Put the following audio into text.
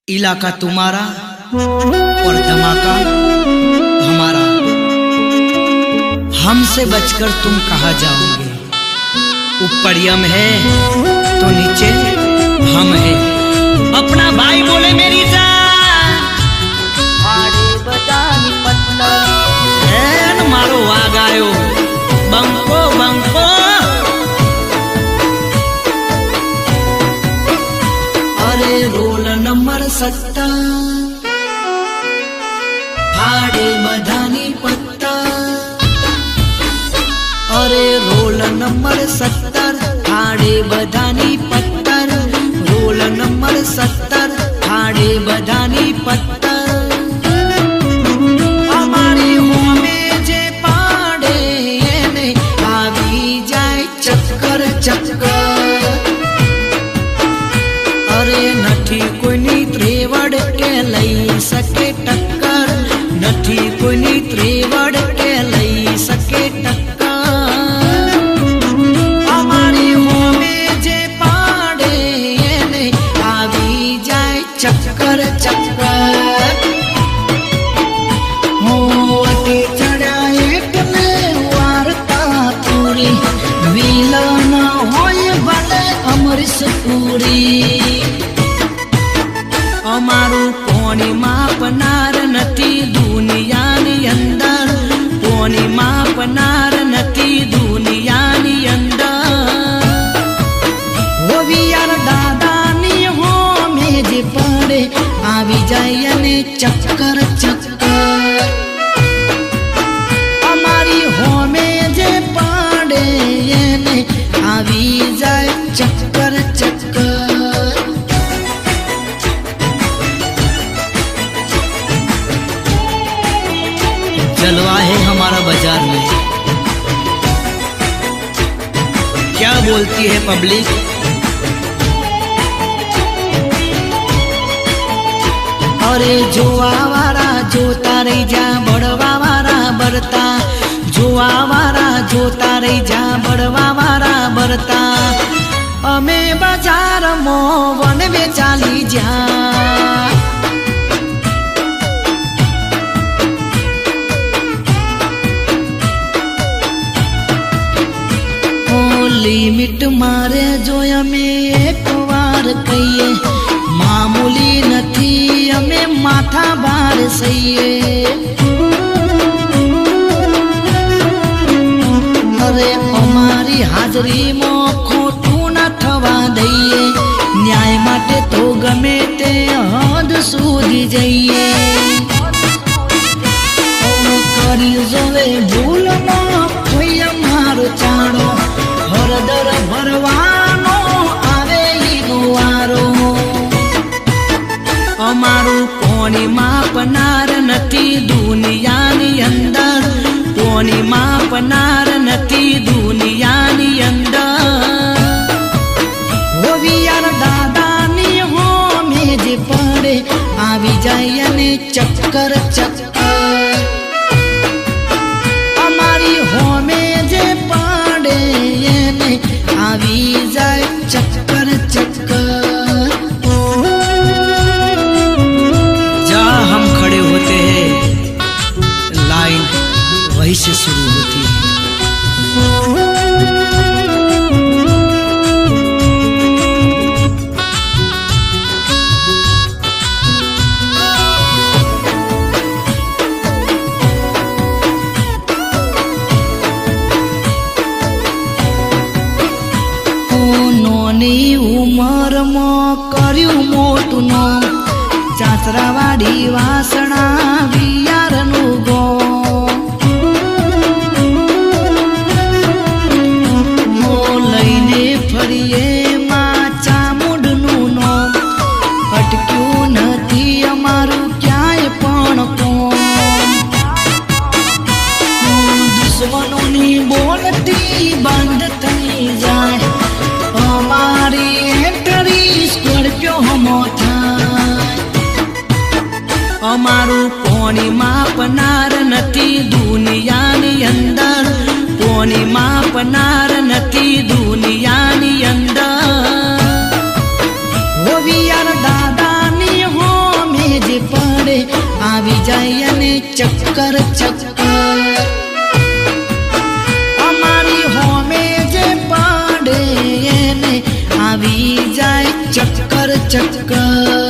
इलाका तुम्हारा और धमाका हमारा। हमसे बचकर तुम कहाँ जाओगे? ऊपर यम है तो नीचे हम है। अपना भाई बोले मेरी जान मारो आ गायो बंको बंको। अरे रोल नंबर 70 फाड़े बधानी पत्ता। अरे रोल नंबर 70 फाड़े बधानी पत्तर। रोल नंबर 70 फाड़े बधानी पत्तर। हमारी होमे जे पाड़े ने आवी जाए चक्कर चक्कर। अरे नठी कोई त्रेवड़ के लई सके टक्कर। नठी कोई त्रेवड़ के लई सके टक्कर। हमारी होमे जे पाड़े ने आवी जाए चक्कर चक्कर। होती चढ़ाए कले वार्ता पूरी वीला न होय भले अमृत पूरी। अमारू कोणी मापनार नथी दुनियानी अंदर। कोणी मापनार नथी दुनियानी अंदर। होवी यार दादानी हो मेज पड़े आवी जाए ने चक्कर चक्कर। अमारी हो मेज पड़े ने आवी जाए चक्कर चक्कर। जलवा है हमारा बाजार में। क्या बोलती है पब्लिक? अरे जो आवारा जो तारे जा बड़वा वारा बरता। जो आवारा जो तारे जा बड़वा वारा बरता। अमे बाजार मोवन में चाली जा। लिमिट मारे जो अमे एक बार कहिए मामूली नथी अमे माथा बार सहीए। अरे अमारी हाजरी में खोटू न थवा दईए। न्याय माटे तो गमे ते हद सूझी जाइए। करी जोवे भूल न कोई अमारो चाणो। हरदर भरवानो आवे गुवारो। अमारू कोणी मापनार नथी दुनियानी अंदर। कोणी मापनार नथी दुनियानी अंदर। होवी यार दादानी हो मेज पड़े आवी जाए ने चक्कर चक्कर। हमारी हो मेज पड़े ने आवी जाए चक्कर चक्कर। जहाँ हम खड़े होते हैं लाइन वहीं से शुरू होती है। उमर में कर्यु मोटू नो चाचरावाड़ी वासणा वियार नु गो। लईने फरिए मां चामुंडनु नो अटक्यू नथी अमारू क्याय पण कोण। दुश्मनोनी बोलती बंद थई जाए। हमारी एंट्री स्कॉर्पियो हमो थाय। अमारू कोणी मापनार नथी दुनियानी अंदर। कोणी मापनार नथी दुनियानी अंदर। होवी यार दादानी हो આવી જાય અને ચક્કર ચક્કર અમારી હોમે જે પાડે એને આવી જાય ચક્કર ચક્કર